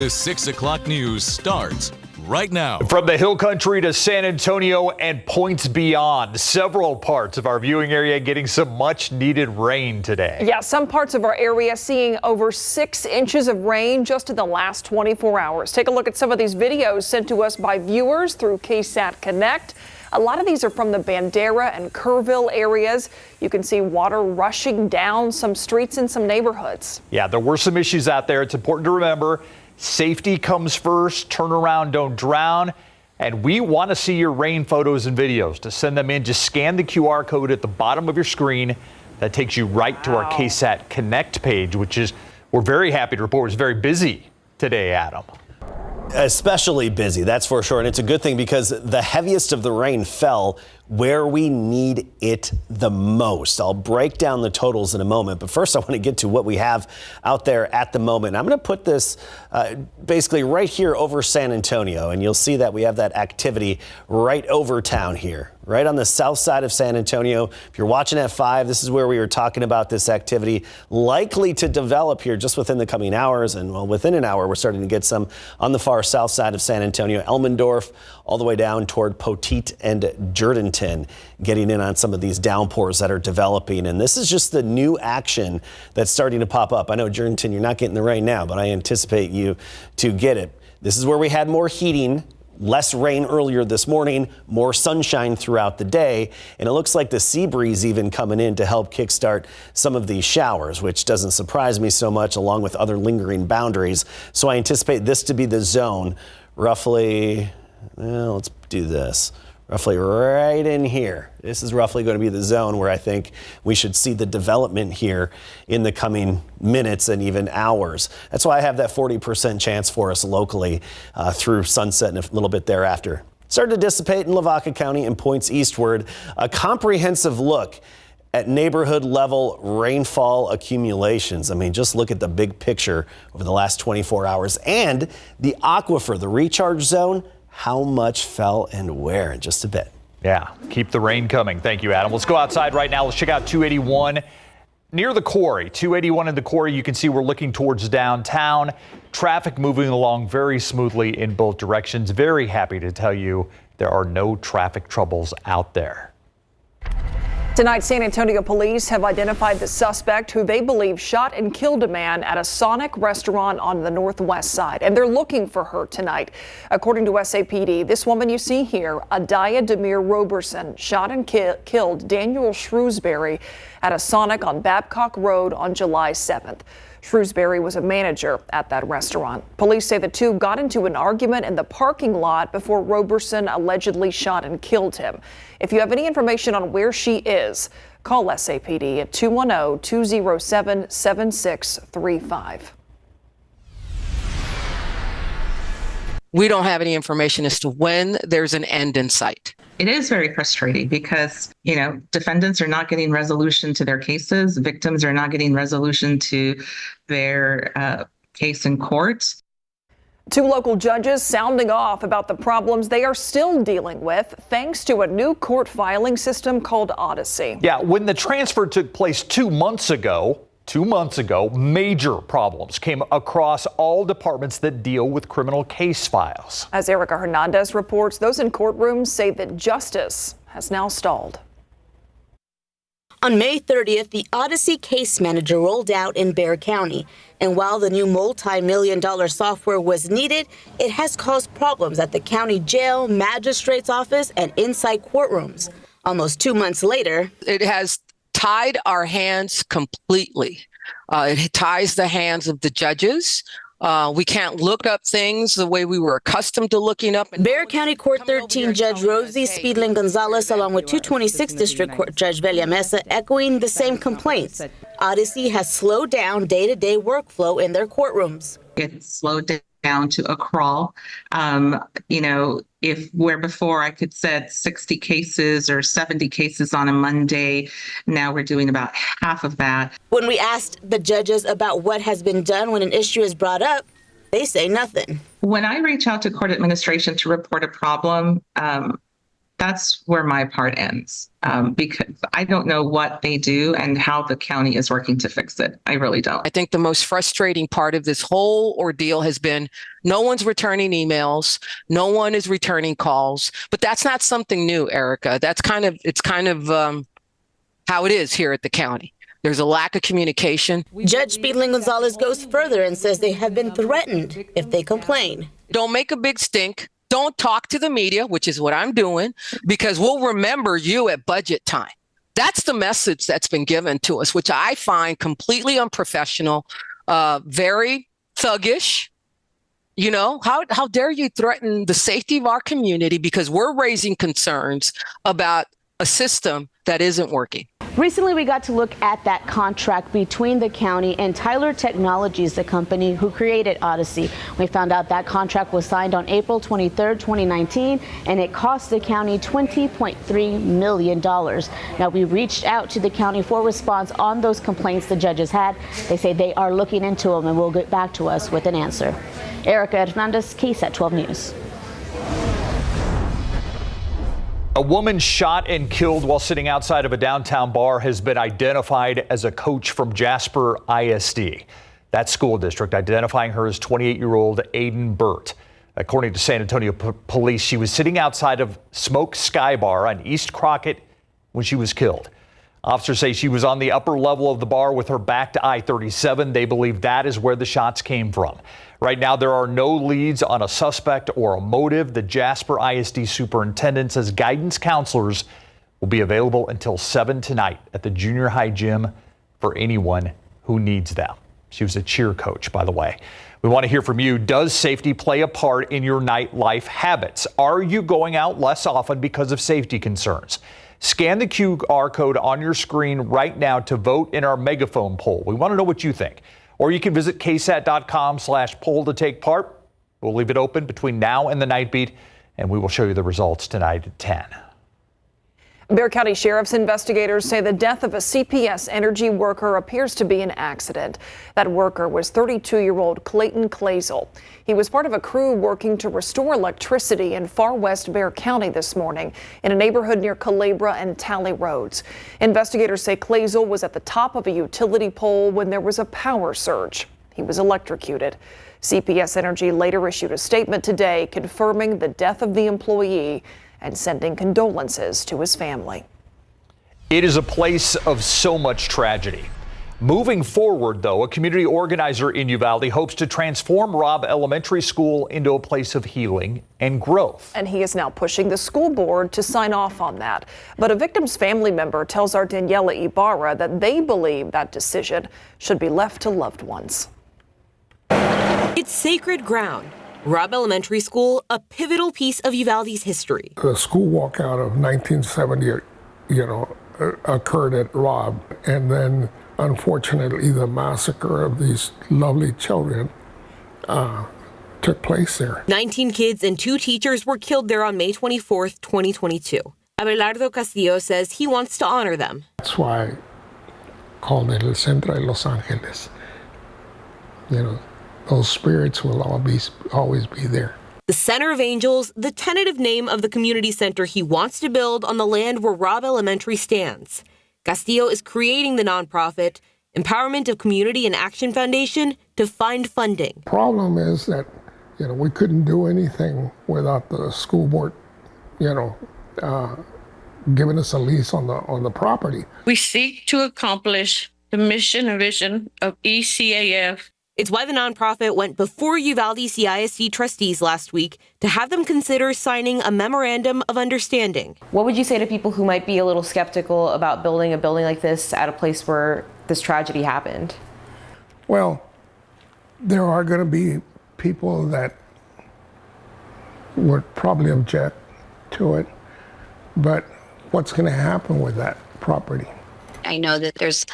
The 6 o'clock news starts right now. From the Hill Country to San Antonio and points beyond, several parts of our viewing area getting some much needed rain today. Yeah, some parts of our area seeing over 6 inches of rain just in the last 24 hours. Take a look at some of these videos sent to us by viewers through KSAT Connect. A lot of these are from the Bandera and Kerrville areas. You can see water rushing down some streets in some neighborhoods. Yeah, there were some issues out there. It's important to remember safety comes first. Turn around, don't drown. And we want to see your rain photos and videos. To send them in, just scan the QR code at the bottom of your screen. That takes you right to our KSAT Connect page, which is, we're very happy to report, is very busy today, Adam. Especially busy, that's for sure. And it's a good thing because the heaviest of the rain fell where we need it the most. I'll break down the totals in a moment, but first I want to get to what we have out there at the moment. I'm going to put this basically right here over San Antonio, and you'll see that we have that activity right over town here, right on the south side of San Antonio. If you're watching at 5, this is where we were talking about this activity likely to develop here just within the coming hours. And well, within an hour, we're starting to get some on the far south side of San Antonio, Elmendorf, all the way down toward Poteet and Jourdanton, getting in on some of these downpours that are developing. And this is just the new action that's starting to pop up. I know, Jourdanton, you're not getting the rain now, but I anticipate you to get it. This is where we had more heating, less rain earlier this morning, more sunshine throughout the day, and it looks like the sea breeze even coming in to help kickstart some of these showers, which doesn't surprise me so much, along with other lingering boundaries. So I anticipate this to be the zone roughly, well, let's do this. Roughly right in here. This is roughly going to be the zone where I think we should see the development here in the coming minutes and even hours. That's why I have that 40% chance for us locally through sunset and a little bit thereafter. Started to dissipate in Lavaca County and points eastward. A comprehensive look at neighborhood level rainfall accumulations. I mean, just look at the big picture over the last 24 hours and the aquifer, the recharge zone. How much fell and where in just a bit. Yeah, keep the rain coming. Thank you, Adam. Let's go outside right now. Let's check out 281 near the quarry. 281 in the quarry. You can see we're looking towards downtown. Traffic moving along very smoothly in both directions. Very happy to tell you there are no traffic troubles out there. Tonight, San Antonio police have identified the suspect who they believe shot and killed a man at a Sonic restaurant on the northwest side, and they're looking for her tonight. According to SAPD, this woman you see here, Adaya Demir Roberson, shot and killed Daniel Shrewsbury at a Sonic on Babcock Road on July 7th. Shrewsbury was a manager at that restaurant. Police say the two got into an argument in the parking lot before Roberson allegedly shot and killed him. If you have any information on where she is, call SAPD at 210-207-7635. We don't have any information as to when there's an end in sight. It is very frustrating because, defendants are not getting resolution to their cases. Victims are not getting resolution to their case in court. 2 local judges sounding off about the problems they are still dealing with thanks to a new court filing system called Odyssey. Yeah, when the transfer took place 2 months ago, major problems came across all departments that deal with criminal case files. As Erica Hernandez reports, those in courtrooms say that justice has now stalled. On May 30th, the Odyssey Case Manager rolled out in Bexar County. And while the new multi-million-dollar software was needed, it has caused problems at the county jail, magistrate's office, and inside courtrooms. Almost 2 months later, It has tied our hands completely. It ties the hands of the judges. We can't look up things the way we were accustomed to looking up. Bexar County Court 13 Judge Rosie Speedlin Gonzalez, along with 226 District Court Judge Velia Mesa, echoing the same complaints. Odyssey has slowed down day-to-day workflow in their courtrooms. It's slowed down to a crawl. If where before I could set 60 cases or 70 cases on a Monday, now we're doing about half of that. When we asked the judges about what has been done when an issue is brought up, they say nothing. When I reach out to court administration to report a problem, That's where my part ends, because I don't know what they do and how the county is working to fix it. I really don't. I think the most frustrating part of this whole ordeal has been no one's returning emails, no one is returning calls, but that's not something new, Erica. It's kind of how it is here at the county. There's a lack of communication. Judge Speedling Gonzalez goes further and says they have been threatened if they complain. Don't make a big stink. Don't talk to the media, which is what I'm doing, because we'll remember you at budget time. That's the message that's been given to us, which I find completely unprofessional, very thuggish. You know, how dare you threaten the safety of our community because we're raising concerns about a system that isn't working. Recently, we got to look at that contract between the county and Tyler Technologies, the company who created Odyssey. We found out that contract was signed on April 23rd, 2019, and it cost the county $20.3 million. Now, we reached out to the county for response on those complaints the judges had. They say they are looking into them and will get back to us with an answer. Erica Hernandez, KSAT 12 News. A woman shot and killed while sitting outside of a downtown bar has been identified as a coach from Jasper ISD. That school district identifying her as 28-year-old Aiden Burt. According to San Antonio police, she was sitting outside of Smoke Sky Bar on East Crockett when she was killed. Officers say she was on the upper level of the bar with her back to I-37. They believe that is where the shots came from. Right now, there are no leads on a suspect or a motive. The Jasper ISD superintendent says guidance counselors will be available until 7 tonight at the junior high gym for anyone who needs them. She was a cheer coach, by the way. We want to hear from you. Does safety play a part in your nightlife habits? Are you going out less often because of safety concerns? Scan the QR code on your screen right now to vote in our megaphone poll. We want to know what you think. Or you can visit ksat.com/poll to take part. We'll leave it open between now and the night beat, and we will show you the results tonight at 10. Bexar County Sheriff's investigators say the death of a CPS Energy worker appears to be an accident. That worker was 32-year-old Clayton Clazel. He was part of a crew working to restore electricity in far west Bexar County this morning in a neighborhood near Culebra and Talley Roads. Investigators say Clazel was at the top of a utility pole when there was a power surge. He was electrocuted. CPS Energy later issued a statement today confirming the death of the employee and sending condolences to his family. It is a place of so much tragedy. Moving forward, though, a community organizer in Uvalde hopes to transform Robb Elementary School into a place of healing and growth. And he is now pushing the school board to sign off on that. But a victim's family member tells our Daniela Ibarra that they believe that decision should be left to loved ones. It's sacred ground. Robb Elementary School, a pivotal piece of Uvalde's history. The school walkout of 1970, occurred at Robb, and then unfortunately the massacre of these lovely children took place there. 19 kids and 2 teachers were killed there on May 24th, 2022. Abelardo Castillo says he wants to honor them. That's why I called it El Centro de Los Angeles. Those spirits will always be there. The Center of Angels, the tentative name of the community center he wants to build on the land where Robb Elementary stands. Castillo is creating the nonprofit Empowerment of Community and Action Foundation to find funding. The problem is that, we couldn't do anything without the school board, giving us a lease on the property. We seek to accomplish the mission and vision of ECAF. It's why the nonprofit went before Uvalde CISD trustees last week to have them consider signing a memorandum of understanding. What would you say to people who might be a little skeptical about building a building like this at a place where this tragedy happened? Well, there are going to be people that would probably object to it, but what's going to happen with that property? I know that there's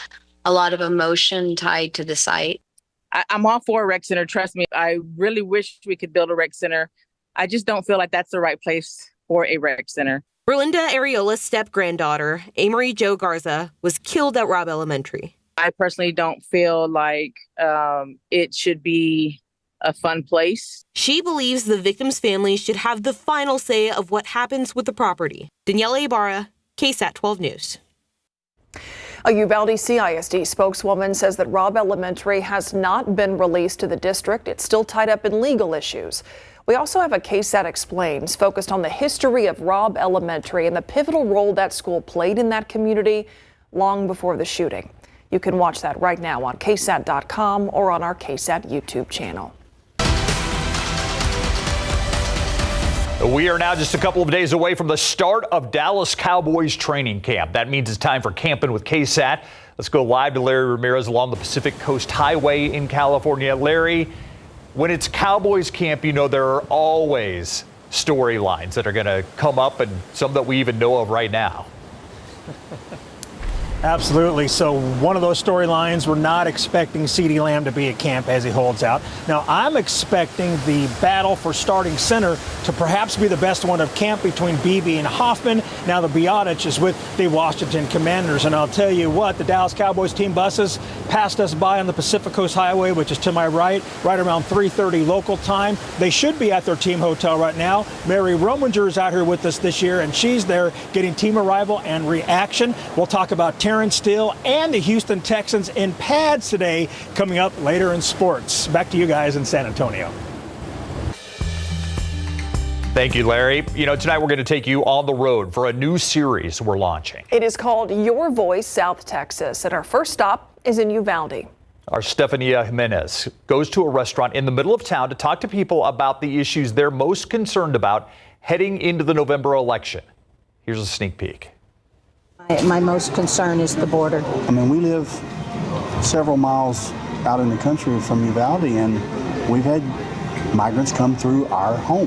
a lot of emotion tied to the site. I'm all for a rec center. Trust me, I really wish we could build a rec center. I just don't feel like that's the right place for a rec center. Berlinda Areola's step-granddaughter, Amory Jo Garza, was killed at Robb Elementary. I personally don't feel like it should be a fun place. She believes the victims' families should have the final say of what happens with the property. Danielle Ibarra, KSAT 12 News. A Uvalde CISD spokeswoman says that Robb Elementary has not been released to the district. It's still tied up in legal issues. We also have a KSAT Explains focused on the history of Robb Elementary and the pivotal role that school played in that community long before the shooting. You can watch that right now on KSAT.com or on our KSAT YouTube channel. We are now just a couple of days away from the start of Dallas Cowboys training camp. That means it's time for Camping with KSAT. Let's go live to Larry Ramirez along the Pacific Coast Highway in California. Larry, when it's Cowboys camp, you know there are always storylines that are going to come up, and some that we even know of right now. Absolutely. So one of those storylines, we're not expecting CeeDee Lamb to be at camp as he holds out. Now, I'm expecting the battle for starting center to perhaps be the best one of camp between Beebe and Hoffman. Now, the Biotic is with the Washington Commanders. And I'll tell you what, the Dallas Cowboys team buses passed us by on the Pacific Coast Highway, which is to my right around 3:30 local time. They should be at their team hotel right now. Mary Rominger is out here with us this year, and she's there getting team arrival and reaction. We'll talk about Terrence Steele and the Houston Texans in pads today, coming up later in sports. Back to you guys in San Antonio. Thank you, Larry. You know, tonight we're going to take you on the road for a new series we're launching. It is called Your Voice South Texas, and our first stop is in Uvalde. Our Stefania Jimenez goes to a restaurant in the middle of town to talk to people about the issues they're most concerned about heading into the November election. Here's a sneak peek. My most concern is the border. I mean, we live several miles out in the country from Uvalde, and we've had migrants come through our home.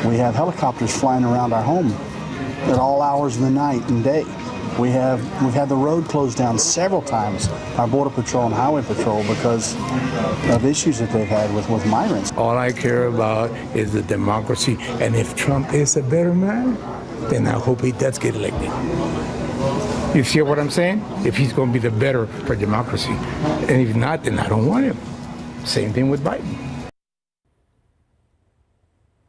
We have helicopters flying around our home at all hours of the night and day. We've had the road closed down several times, our Border Patrol and Highway Patrol, because of issues that they've had with migrants. All I care about is the democracy, and if Trump is a better man, then I hope he does get elected. You see what I'm saying? If he's going to be the better for democracy. And if not, then I don't want him. Same thing with Biden.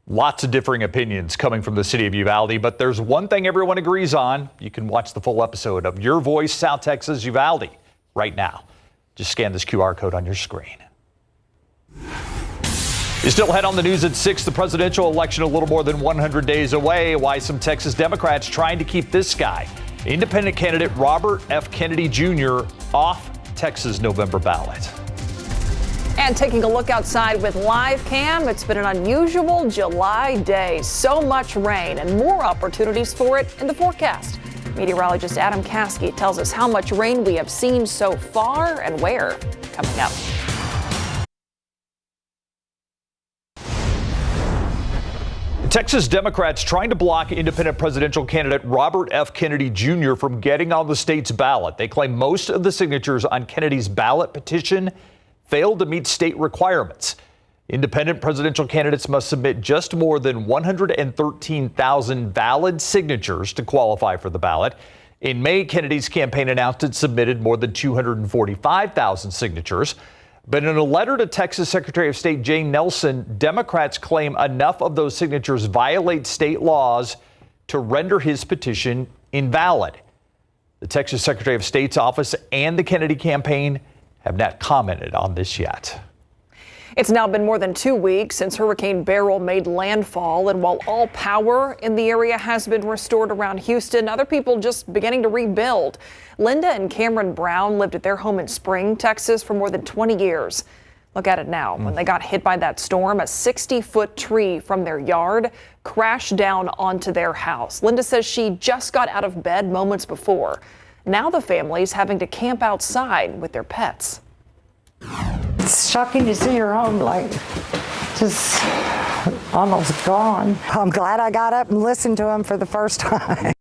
Lots of differing opinions coming from the city of Uvalde, but there's one thing everyone agrees on. You can watch the full episode of Your Voice South Texas Uvalde right now. Just scan this QR code on your screen. You still ahead on the news at 6. The presidential election a little more than 100 days away. Why some Texas Democrats trying to keep this guy, independent candidate Robert F. Kennedy Jr., off Texas' November ballot. And taking a look outside with live cam, it's been an unusual July day. So much rain and more opportunities for it in the forecast. Meteorologist Adam Caskey tells us how much rain we have seen so far and where. Coming up. Texas Democrats trying to block independent presidential candidate Robert F. Kennedy Jr. from getting on the state's ballot. They claim most of the signatures on Kennedy's ballot petition failed to meet state requirements. Independent presidential candidates must submit just more than 113,000 valid signatures to qualify for the ballot. In May, Kennedy's campaign announced it submitted more than 245,000 signatures. But in a letter to Texas Secretary of State Jane Nelson, Democrats claim enough of those signatures violate state laws to render his petition invalid. The Texas Secretary of State's office and the Kennedy campaign have not commented on this yet. It's now been more than 2 weeks since Hurricane Beryl made landfall, and while all power in the area has been restored around Houston, other people just beginning to rebuild. Linda and Cameron Brown lived at their home in Spring, Texas for more than 20 years. Look at it now. When they got hit by that storm, a 60-foot tree from their yard crashed down onto their house. Linda says she just got out of bed moments before. Now the family's having to camp outside with their pets. It's shocking to see your home like just almost gone. I'm glad I got up and listened to them for the first time.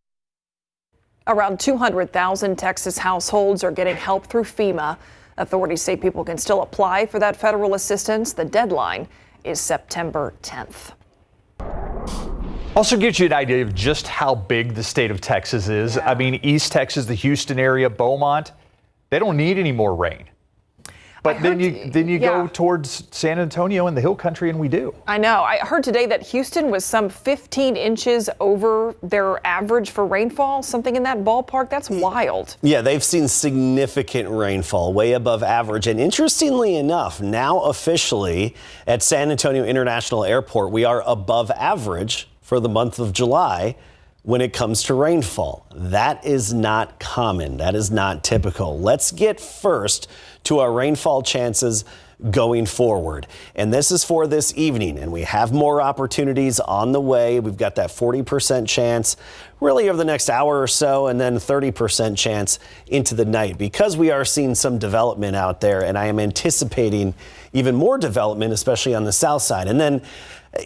Around 200,000 Texas households are getting help through FEMA. Authorities say people can still apply for that federal assistance. The deadline is September 10th. Also gives you an idea of just how big the state of Texas is. Yeah. I mean, East Texas, the Houston area, Beaumont, they don't need any more rain. But then you go towards San Antonio and the hill country, and we do. I know. I heard today that Houston was some 15 inches over their average for rainfall, something in that ballpark. That's wild. Yeah, they've seen significant rainfall, way above average. And interestingly enough, now officially at San Antonio International Airport, we are above average for the month of July when it comes to rainfall. That is not common. That is not typical. Let's get first to our rainfall chances going forward. And this is for this evening, and we have more opportunities on the way. We've got that 40% chance really over the next hour or so, and then 30% chance into the night, because we are seeing some development out there, and I am anticipating even more development, especially on the south side. And then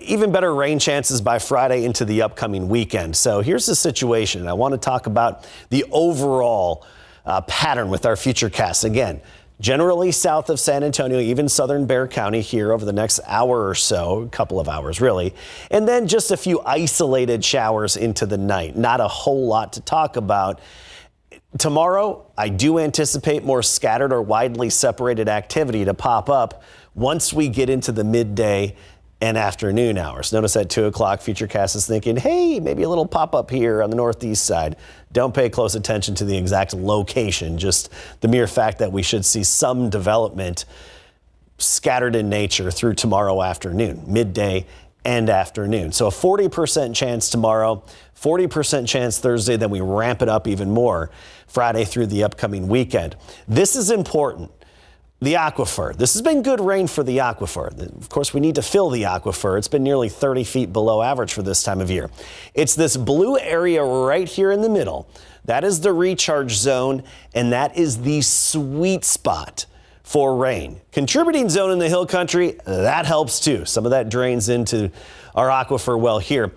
even better rain chances by Friday into the upcoming weekend. So here's the situation. I want to talk about the overall pattern with our futurecast. Again, generally south of San Antonio, even southern Bexar County here over the next hour or so, a couple of hours really, and then just a few isolated showers into the night. Not a whole lot to talk about. Tomorrow, I do anticipate more scattered or widely separated activity to pop up once we get into the midday and afternoon hours. Notice at 2 o'clock, Futurecast is thinking, hey, maybe a little pop-up here on the northeast side. Don't pay close attention to the exact location, just the mere fact that we should see some development scattered in nature through tomorrow afternoon, midday and afternoon. So a 40% chance tomorrow, 40% chance Thursday, then we ramp it up even more Friday through the upcoming weekend. This is important. The aquifer. This has been good rain for the aquifer. Of course, we need to fill the aquifer. It's been nearly 30 feet below average for this time of year. It's this blue area right here in the middle. That is the recharge zone, and that is the sweet spot for rain. Contributing zone in the hill country, that helps too. Some of that drains into our aquifer well here,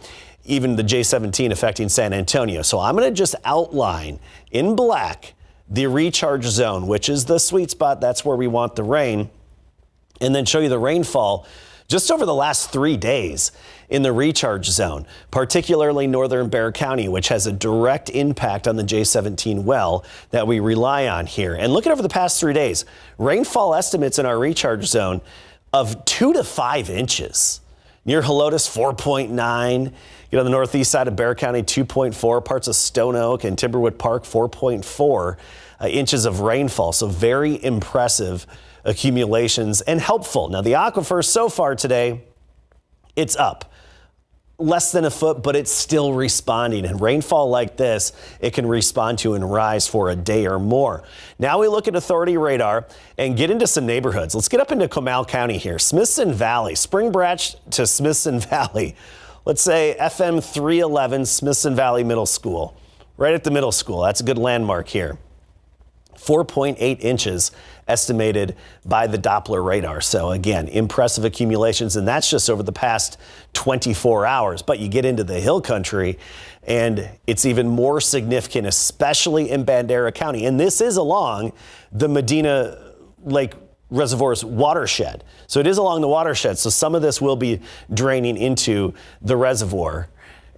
even the J17 affecting San Antonio. So I'm going to just outline in black the recharge zone, which is the sweet spot. That's where we want the rain. And then show you the rainfall just over the last 3 days in the recharge zone, particularly northern Bexar County, which has a direct impact on the J17 well that we rely on here. And look at over the past 3 days, rainfall estimates in our recharge zone of 2 to 5 inches. Near Helotes, 4.9. You know, the northeast side of Bexar County, 2.4. Parts of Stone Oak and Timberwood Park, 4.4 inches of rainfall. So very impressive accumulations and helpful. Now, the aquifer so far today, it's up. Less than a foot, but it's still responding. And rainfall like this, it can respond to and rise for a day or more. Now we look at authority radar and get into some neighborhoods. Let's get up into Comal County here. Smithson Valley, Spring Branch to Smithson Valley. Let's say FM 311, Smithson Valley Middle School. Right at the middle school. That's a good landmark here. 4.8 inches estimated by the Doppler radar. So again, impressive accumulations, and that's just over the past 24 hours. But you get into the hill country and it's even more significant, especially in Bandera County. And this is along the Medina Lake Reservoir's watershed. So it is along the watershed. So some of this will be draining into the reservoir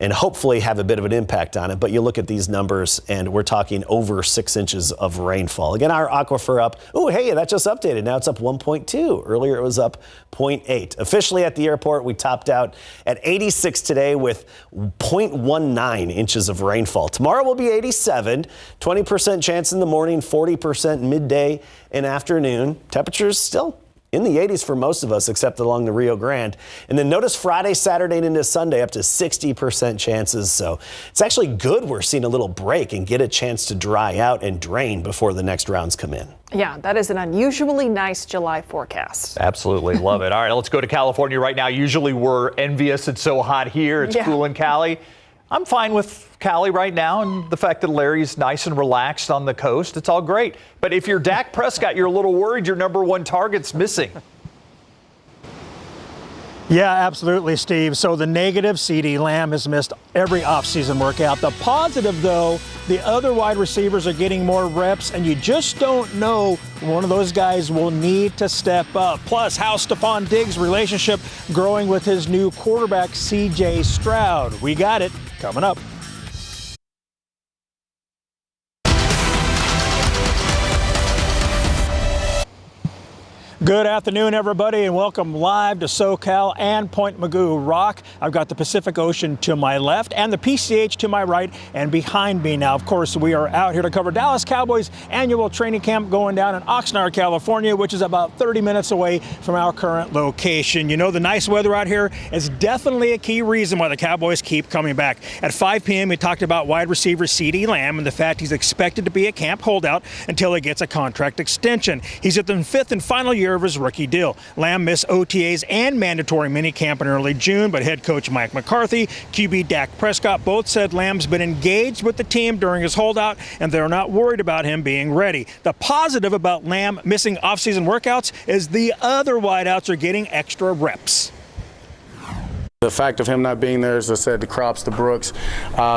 and hopefully have a bit of an impact on it. But you look at these numbers and we're talking over 6 inches of rainfall. Again, our aquifer up. Oh, hey, that just updated. Now it's up 1.2. Earlier it was up 0.8. Officially at the airport, we topped out at 86 today with 0.19 inches of rainfall. Tomorrow will be 87, 20% chance in the morning, 40% midday and afternoon. Temperatures still in the 80s for most of us, except along the Rio Grande. And then notice Friday, Saturday, and into Sunday, up to 60% chances. So it's actually good we're seeing a little break and get a chance to dry out and drain before the next rounds come in. Yeah, that is an unusually nice July forecast. Absolutely love it. All right, let's go to California right now. Usually we're envious. It's so hot here. It's cool in Cali. I'm fine with Cali right now, and the fact that Larry's nice and relaxed on the coast, it's all great. But if you're Dak Prescott, you're a little worried your number one target's missing. Yeah, absolutely, Steve. So the negative, CeeDee Lamb has missed every offseason workout. The positive, though, the other wide receivers are getting more reps, and you just don't know one of those guys will need to step up. Plus, how Stephon Diggs' relationship growing with his new quarterback, C.J. Stroud. We got it coming up. Good afternoon, everybody, and welcome live to SoCal and Point Mugu Rock. I've got the Pacific Ocean to my left and the PCH to my right and behind me now. Of course, we are out here to cover Dallas Cowboys annual training camp going down in Oxnard, California, which is about 30 minutes away from our current location. You know, the nice weather out here is definitely a key reason why the Cowboys keep coming back. At 5 p.m., we talked about wide receiver CeeDee Lamb and the fact he's expected to be a camp holdout until he gets a contract extension. He's at the 5th and final year of his rookie deal. Lamb missed OTAs and mandatory minicamp in early June, but head coach Mike McCarthy, QB Dak Prescott both said Lamb's been engaged with the team during his holdout, and they're not worried about him being ready. The positive about Lamb missing offseason workouts is the other wideouts are getting extra reps. The fact of him not being there, as I said, the Crops, the Brooks,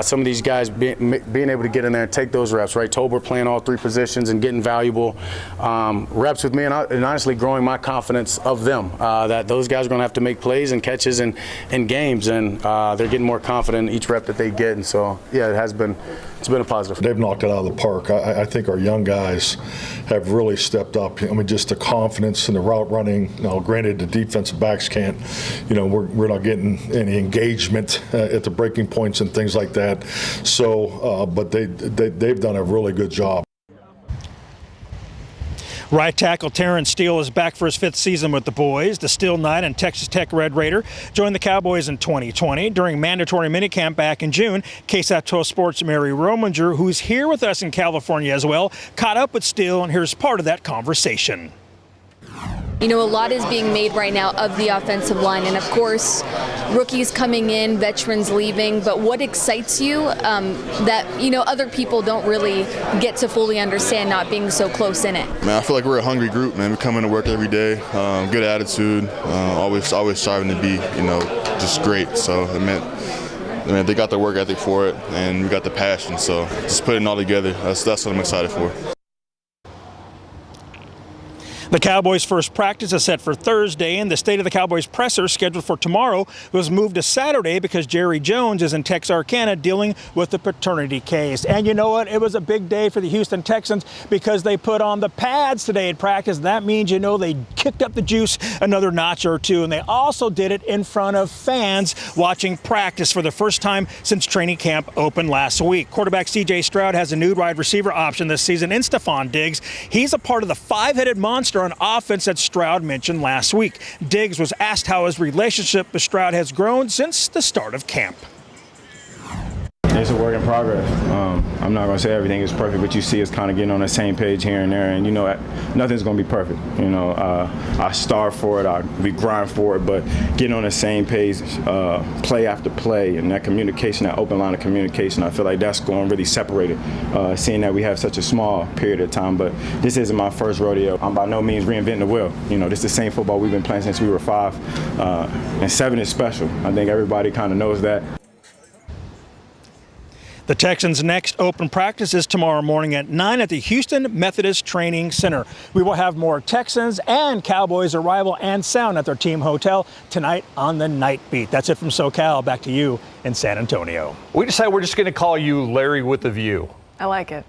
some of these guys being able to get in there and take those reps, right? Tolbert playing all three positions and getting valuable reps with me and honestly growing my confidence of them, that those guys are going to have to make plays and catches in games, and they're getting more confident in each rep that they get. And so, yeah, it's been a positive. They've knocked it out of the park. I think our young guys have really stepped up. I mean, just the confidence in the route running. Now, granted, the defensive backs can't, we're not getting any engagement at the breaking points and things like that. So, but they've done a really good job. Right tackle Terrence Steele is back for his 5th season with the boys. The Steel Knight and Texas Tech Red Raider joined the Cowboys in 2020 during mandatory minicamp back in June. KSAT 12 Sports' Mary Rominger, who's here with us in California as well, caught up with Steele, and here's part of that conversation. You know, a lot is being made right now of the offensive line, and of course, rookies coming in, veterans leaving, but what excites you that, other people don't really get to fully understand not being so close in it? Man, I feel like we're a hungry group, man. We come into work every day, good attitude, always striving to be, just great. So, they got the work ethic for it, and we got the passion, so just putting it all together, that's what I'm excited for. The Cowboys' first practice is set for Thursday, and the State of the Cowboys presser scheduled for tomorrow was moved to Saturday because Jerry Jones is in Texarkana dealing with the paternity case. And you know what? It was a big day for the Houston Texans because they put on the pads today at practice. That means, they kicked up the juice another notch or two, and they also did it in front of fans watching practice for the first time since training camp opened last week. Quarterback C.J. Stroud has a new wide receiver option this season in Stephon Diggs. He's a part of the five-headed monster on offense that Stroud mentioned last week. Diggs was asked how his relationship with Stroud has grown since the start of camp. It's a work in progress. I'm not going to say everything is perfect, but you see us kind of getting on the same page here and there, and nothing's going to be perfect. I starve for it, we grind for it, but getting on the same page, play after play, and that communication, that open line of communication, I feel like that's going really separated, seeing that we have such a small period of time. But this isn't my first rodeo. I'm by no means reinventing the wheel. This is the same football we've been playing since we were 5, and 7 is special. I think everybody kind of knows that. The Texans' next open practice is tomorrow morning at 9 at the Houston Methodist Training Center. We will have more Texans and Cowboys arrival and sound at their team hotel tonight on the Night Beat. That's it from SoCal. Back to you in San Antonio. We decided we're just going to call you Larry with the View. I like it.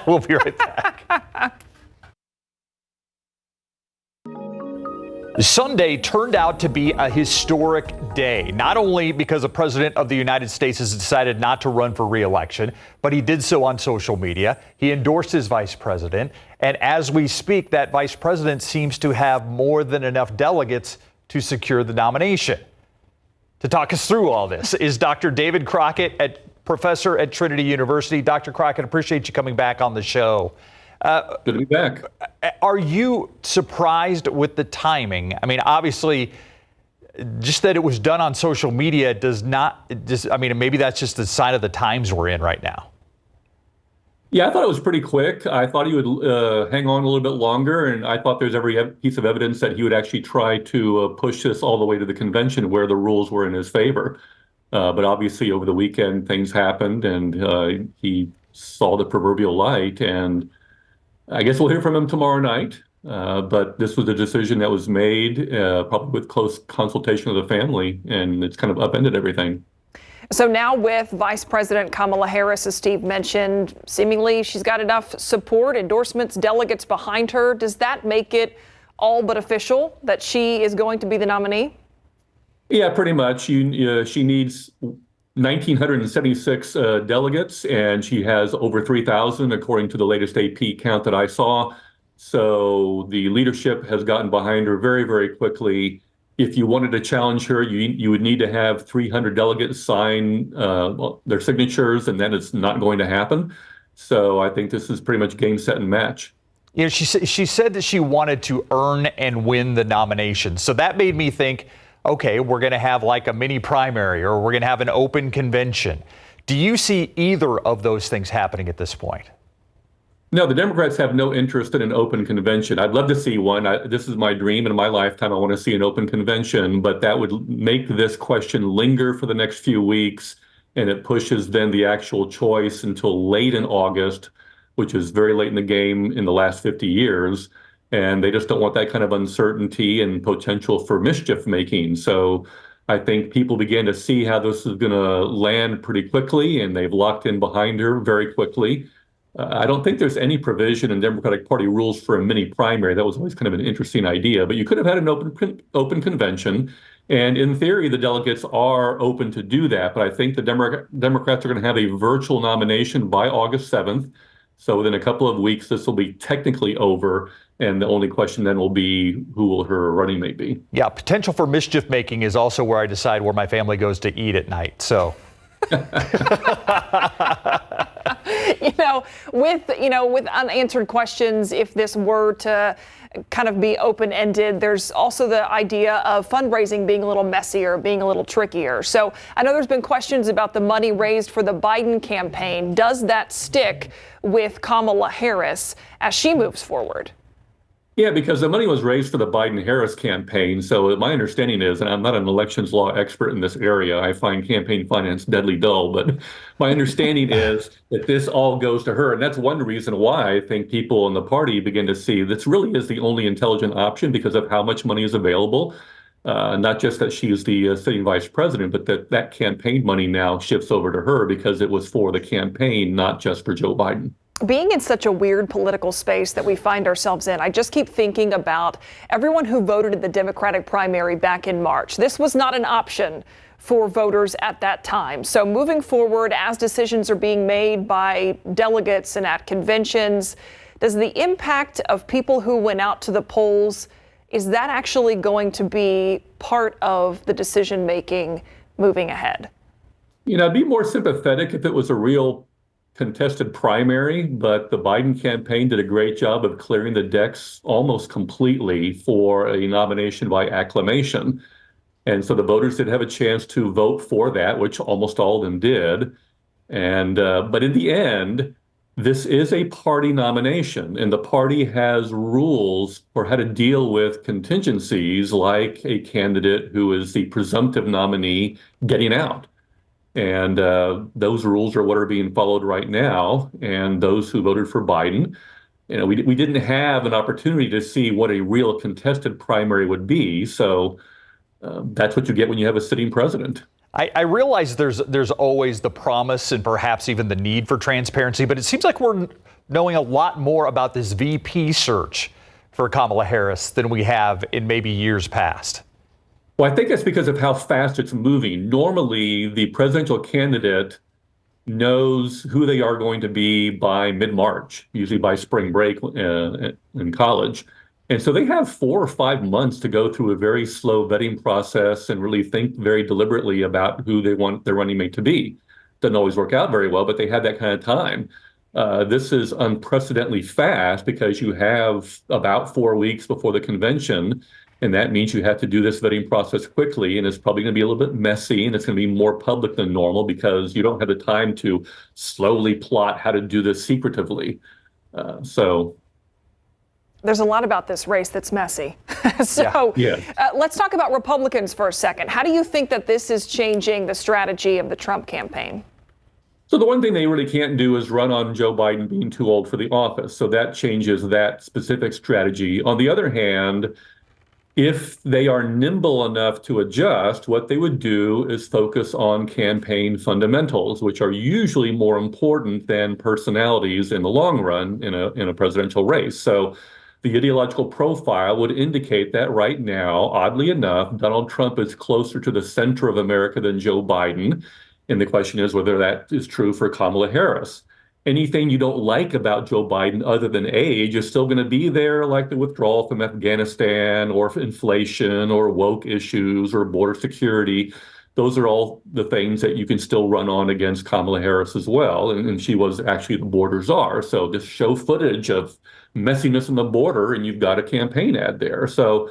We'll be right back. Sunday turned out to be a historic day, not only because the President of the United States has decided not to run for re-election, but he did so on social media. He endorsed his vice president, and as we speak, that vice president seems to have more than enough delegates to secure the nomination. To talk us through all this is Dr. David Crockett, professor at Trinity University. Dr. Crockett, appreciate you coming back on the show. Good to be back. Are you surprised with the timing? I mean, obviously, just that it was done on social media does not, maybe that's just the sign of the times we're in right now. Yeah, I thought it was pretty quick. I thought he would hang on a little bit longer, and I thought there's every piece of evidence that he would actually try to push this all the way to the convention where the rules were in his favor. But obviously, over the weekend, things happened, and he saw the proverbial light, and I guess we'll hear from him tomorrow night, but this was a decision that was made probably with close consultation of the family, and it's kind of upended everything. So now with Vice President Kamala Harris, as Steve mentioned, seemingly she's got enough support, endorsements, delegates behind her. Does that make it all but official that she is going to be the nominee? Yeah, pretty much. She needs 1,976 delegates, and she has over 3,000, according to the latest AP count that I saw. So the leadership has gotten behind her very, very quickly. If you wanted to challenge her, you would need to have 300 delegates sign their signatures, and then it's not going to happen. So I think this is pretty much game, set, and match. You know, she said that she wanted to earn and win the nomination. So that made me think, okay, we're going to have like a mini primary, or we're going to have an open convention. Do you see either of those things happening at this point? No, the Democrats have no interest in an open convention. I'd love to see one. This is my dream in my lifetime. I want to see an open convention, but that would make this question linger for the next few weeks, and it pushes then the actual choice until late in August, which is very late in the game in the last 50 years. And they just don't want that kind of uncertainty and potential for mischief making. So I think people began to see how this is going to land pretty quickly, and they've locked in behind her very quickly. I don't think there's any provision in Democratic Party rules for a mini primary. That was always kind of an interesting idea, but you could have had an open convention. And in theory, the delegates are open to do that. But I think the Democrats are going to have a virtual nomination by August 7th. So within a couple of weeks, this will be technically over. And the only question then will be, who will her running mate be? Yeah, potential for mischief making is also where I decide where my family goes to eat at night. So. With unanswered questions, if this were to kind of be open-ended, there's also the idea of fundraising being a little messier, being a little trickier. So I know there's been questions about the money raised for the Biden campaign. Does that stick with Kamala Harris as she moves forward? Yeah, because the money was raised for the Biden-Harris campaign. So my understanding is, and I'm not an elections law expert in this area, I find campaign finance deadly dull, but my understanding is that this all goes to her. And that's one reason why I think people in the party begin to see this really is the only intelligent option because of how much money is available. Not just that she is the sitting vice president, but that campaign money now shifts over to her because it was for the campaign, not just for Joe Biden. Being in such a weird political space that we find ourselves in, I just keep thinking about everyone who voted in the Democratic primary back in March. This was not an option for voters at that time. So moving forward, as decisions are being made by delegates and at conventions, does the impact of people who went out to the polls, is that actually going to be part of the decision making moving ahead? I'd be more sympathetic if it was a real contested primary, but the Biden campaign did a great job of clearing the decks almost completely for a nomination by acclamation. And so the voters did have a chance to vote for that, which almost all of them did. And but in the end, this is a party nomination, and the party has rules for how to deal with contingencies like a candidate who is the presumptive nominee getting out. And those rules are what are being followed right now. And those who voted for Biden, we didn't have an opportunity to see what a real contested primary would be. So that's what you get when you have a sitting president. I realize there's always the promise and perhaps even the need for transparency, but it seems like we're knowing a lot more about this VP search for Kamala Harris than we have in maybe years past. Well, I think it's because of how fast it's moving. Normally, the presidential candidate knows who they are going to be by mid-March, usually by spring break in college. And so they have 4 or 5 months to go through a very slow vetting process and really think very deliberately about who they want their running mate to be. Doesn't always work out very well, but they had that kind of time. This is unprecedentedly fast because you have about 4 weeks before the convention. And that means you have to do this vetting process quickly, and it's probably going to be a little bit messy, and it's going to be more public than normal because you don't have the time to slowly plot how to do this secretively. There's a lot about this race that's messy. Let's talk about Republicans for a second. How do you think that this is changing the strategy of the Trump campaign? So the one thing they really can't do is run on Joe Biden being too old for the office. So that changes that specific strategy. On the other hand, If they are nimble enough to adjust, what they would do is focus on campaign fundamentals, which are usually more important than personalities in the long run in a presidential race. So the ideological profile would indicate that right now, oddly enough, Donald Trump is closer to the center of America than Joe Biden. And the question is whether that is true for Kamala Harris. Anything you don't like about Joe Biden other than age is still going to be there, like the withdrawal from Afghanistan or inflation or woke issues or border security. Those are all the things that you can still run on against Kamala Harris as well. And she was actually the border czar. So just show footage of messiness on the border and you've got a campaign ad there. So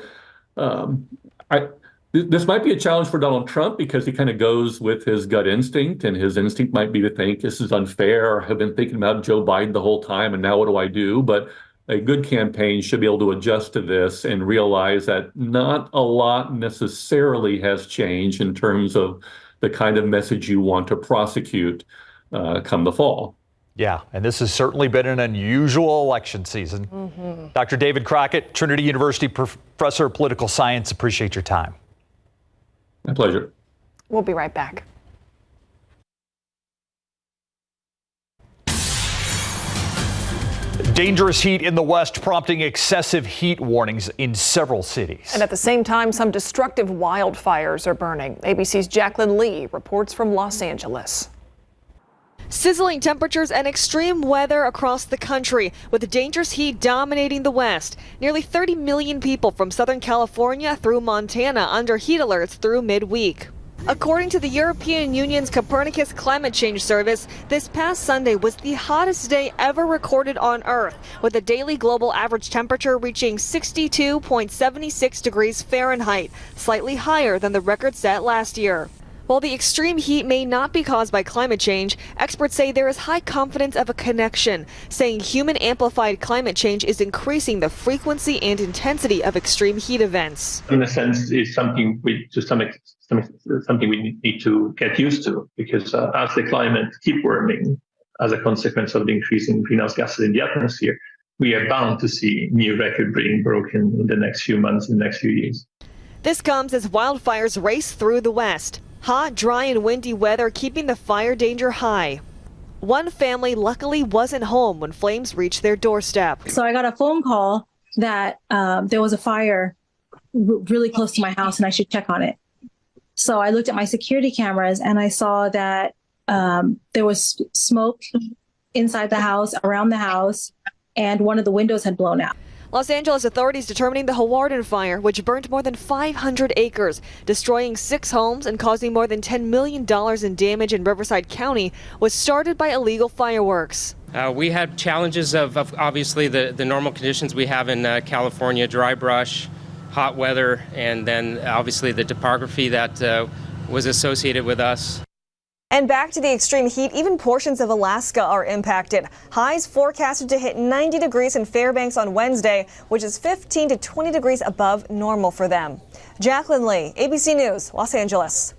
this might be a challenge for Donald Trump because he kind of goes with his gut instinct, and his instinct might be to think this is unfair, or have been thinking about Joe Biden the whole time, and now what do I do? But a good campaign should be able to adjust to this and realize that not a lot necessarily has changed in terms of the kind of message you want to prosecute come the fall. Yeah, and this has certainly been an unusual election season. Dr. David Crockett, Trinity University professor of political science, appreciate your time. My pleasure. We'll be right back. Dangerous heat in the West prompting excessive heat warnings in several cities. And at the same time, some destructive wildfires are burning. ABC's Jacqueline Lee reports from Los Angeles. Sizzling temperatures and extreme weather across the country, with dangerous heat dominating the West. Nearly 30 million people from Southern California through Montana under heat alerts through midweek. According to the European Union's Copernicus Climate Change Service, this past Sunday was the hottest day ever recorded on Earth, with a daily global average temperature reaching 62.76 degrees Fahrenheit, slightly higher than the record set last year. While the extreme heat may not be caused by climate change, experts say there is high confidence of a connection, saying human-amplified climate change is increasing the frequency and intensity of extreme heat events. In a sense, it's something we need to get used to, because as the climate keeps warming, as a consequence of the increase in greenhouse gases in the atmosphere, we are bound to see new record being broken in the next few months, in the next few years. This comes as wildfires race through the West. Hot, dry, and windy weather keeping the fire danger high. One family luckily wasn't home when flames reached their doorstep. So I got a phone call that there was a fire really close to my house and I should check on it. So I looked at my security cameras and I saw that there was smoke inside the house, around the house, and one of the windows had blown out. Los Angeles authorities determining the Hawarden fire, which burned more than 500 acres, destroying 6 homes and causing more than $10 million in damage in Riverside County, was started by illegal fireworks. We had challenges of obviously the normal conditions we have in California, dry brush, hot weather, and then obviously the topography that was associated with us. And back to the extreme heat, even portions of Alaska are impacted. Highs forecasted to hit 90 degrees in Fairbanks on Wednesday, which is 15 to 20 degrees above normal for them. Jacqueline Lee, ABC News, Los Angeles.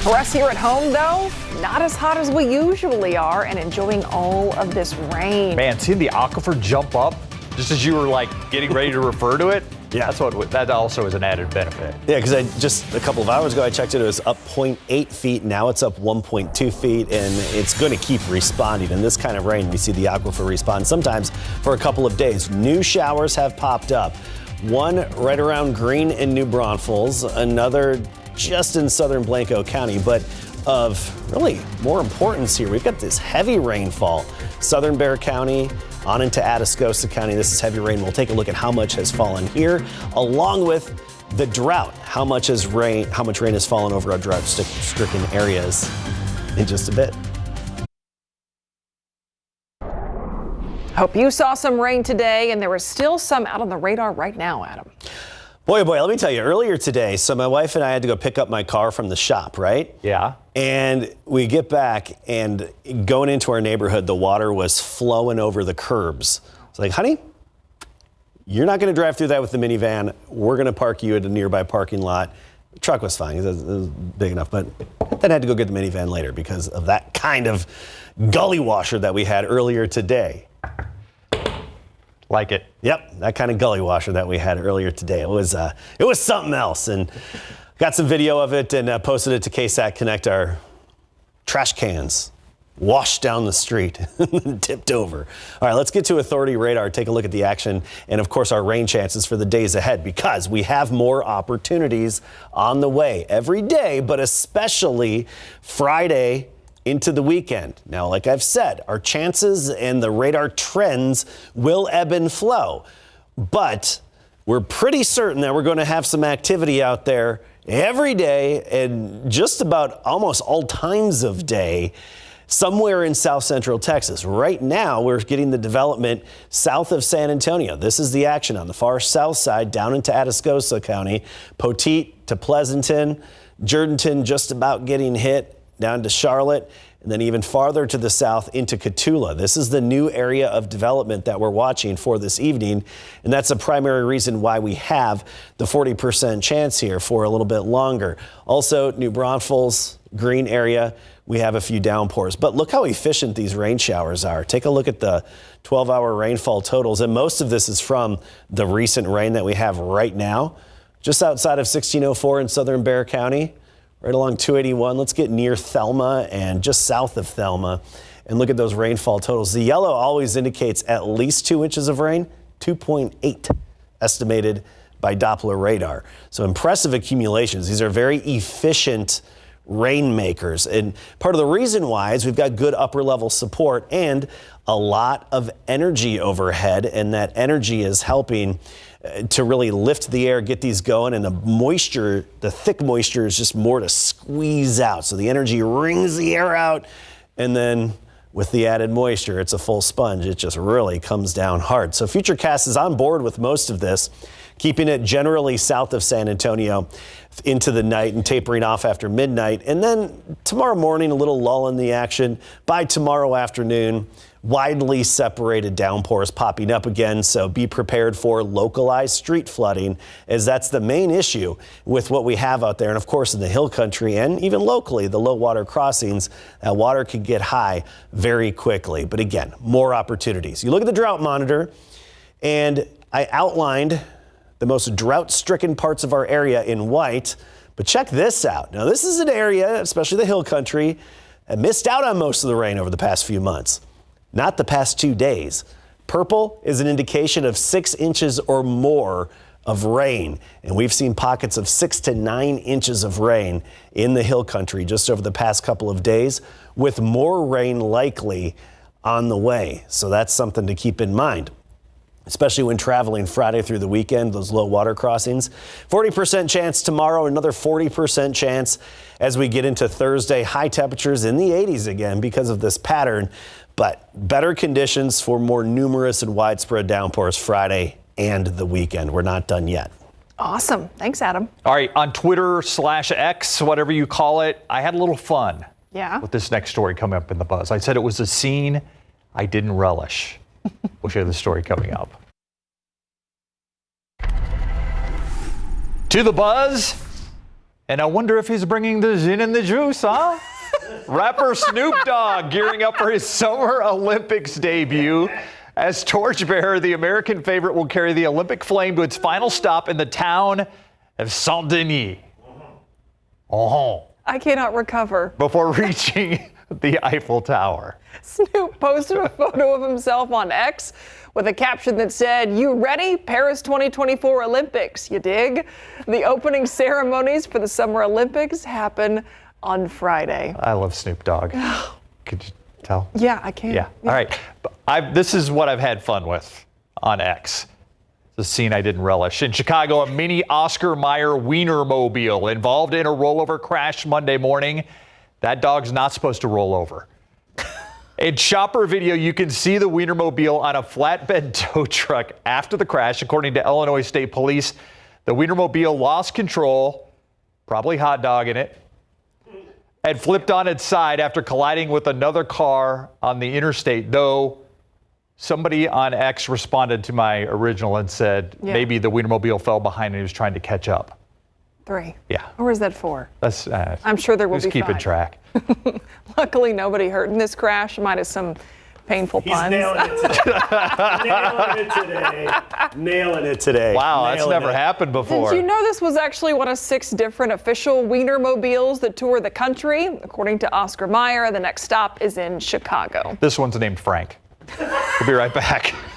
For us here at home, though, not as hot as we usually are and enjoying all of this rain. Man, seeing the aquifer jump up just as you were like getting ready to refer to it. Yeah, that also is an added benefit. Yeah, because just a couple of hours ago I checked it was up 0.8 feet. Now it's up 1.2 feet, and it's going to keep responding. In this kind of rain, we see the aquifer respond sometimes for a couple of days. New showers have popped up. One right around Greene and New Braunfels, another just in southern Blanco County, but of really more importance here, we've got this heavy rainfall. Southern Bexar County on into Atascosa County. This is heavy rain. We'll take a look at how much has fallen here, along with the drought. How much rain has fallen over our drought-stricken areas in just a bit. Hope you saw some rain today, and there is still some out on the radar right now, Adam. Boy, oh boy, let me tell you, earlier today, so my wife and I had to go pick up my car from the shop, right? Yeah. And we get back, and going into our neighborhood, the water was flowing over the curbs. It's like, honey, you're not going to drive through that with the minivan. We're going to park you at a nearby parking lot. The truck was fine. It was big enough, but then I had to go get the minivan later because of that kind of gully washer that we had earlier today. Like it. Yep, that kind of gully washer that we had earlier today. It was something else, and got some video of it and posted it to KSAT Connect. Our trash cans washed down the street and tipped over. All right, let's get to Authority Radar, take a look at the action, and of course our rain chances for the days ahead, because we have more opportunities on the way every day, but especially Friday into the weekend. Now, like I've said, our chances and the radar trends will ebb and flow, but we're pretty certain that we're going to have some activity out there every day and just about almost all times of day somewhere in south central Texas. Right now, we're getting the development south of San Antonio. This is the action on the far south side down into Atascosa County, Poteet to Pleasanton, Jourdanton just about getting hit down to Charlotte, and then even farther to the south into Cotulla. This is the new area of development that we're watching for this evening, and that's a primary reason why we have the 40% chance here for a little bit longer. Also, New Braunfels, Green area, we have a few downpours, but look how efficient these rain showers are. Take a look at the 12-hour rainfall totals, and most of this is from the recent rain that we have right now, just outside of 1604 in southern Bexar County, right along 281. Let's get near Thelma and just south of Thelma and look at those rainfall totals. The yellow always indicates at least 2 inches of rain, 2.8 estimated by Doppler radar. So impressive accumulations. These are very efficient rainmakers, and part of the reason why is we've got good upper level support and a lot of energy overhead, and that energy is helping to really lift the air, get these going, and the moisture, the thick moisture, is just more to squeeze out. So the energy wrings the air out, and then with the added moisture, it's a full sponge. It just really comes down hard. So Futurecast is on board with most of this, keeping it generally south of San Antonio into the night and tapering off after midnight. And then tomorrow morning, a little lull in the action. By tomorrow afternoon, widely separated downpours popping up again. So be prepared for localized street flooding, as that's the main issue with what we have out there. And of course, in the hill country and even locally, the low water crossings, that water could get high very quickly. But again, more opportunities. You look at the drought monitor, and I outlined the most drought-stricken parts of our area in white, but check this out. Now, this is an area, especially the hill country, that missed out on most of the rain over the past few months, not the past 2 days. Purple is an indication of 6 inches or more of rain, and we've seen pockets of 6 to 9 inches of rain in the hill country just over the past couple of days, with more rain likely on the way. So that's something to keep in mind, especially when traveling Friday through the weekend, those low water crossings. 40% chance tomorrow, another 40% chance as we get into Thursday. High temperatures in the 80s again because of this pattern, but better conditions for more numerous and widespread downpours Friday and the weekend. We're not done yet. Awesome. Thanks, Adam. All right, on Twitter/X, whatever you call it, I had a little fun with this next story coming up in the buzz. I said it was a scene I didn't relish. We'll share the story coming up. To the buzz, and I wonder if he's bringing the gin and the juice, huh? Rapper Snoop Dogg gearing up for his Summer Olympics debut. As torchbearer, the American favorite will carry the Olympic flame to its final stop in the town of Saint-Denis. I cannot recover. Before reaching the Eiffel Tower. Snoop posted a photo of himself on X with a caption that said, "You ready? Paris 2024 Olympics." You dig? The opening ceremonies for the Summer Olympics happen on Friday. I love Snoop Dogg. Could you tell? Yeah, I can. Yeah. All right. This is what I've had fun with on X. The scene I didn't relish. In Chicago, a mini Oscar Mayer Wienermobile involved in a rollover crash Monday morning. That dog's not supposed to roll over. In chopper video, you can see the Wienermobile on a flatbed tow truck after the crash. According to Illinois State Police, the Wienermobile lost control, probably hot dog in it, and flipped on its side after colliding with another car on the interstate, though somebody on X responded to my original and said maybe the Wienermobile fell behind and he was trying to catch up. 3. Yeah. Or is that 4? That's. I'm sure there will be 5. Who's keeping track? Luckily, nobody hurt in this crash. Might have some Painful puns. Nailing it today. Wow, that's never happened before. Did you know this was actually one of 6 different official Wienermobiles that tour the country? According to Oscar Mayer, the next stop is in Chicago. This one's named Frank. We'll be right back.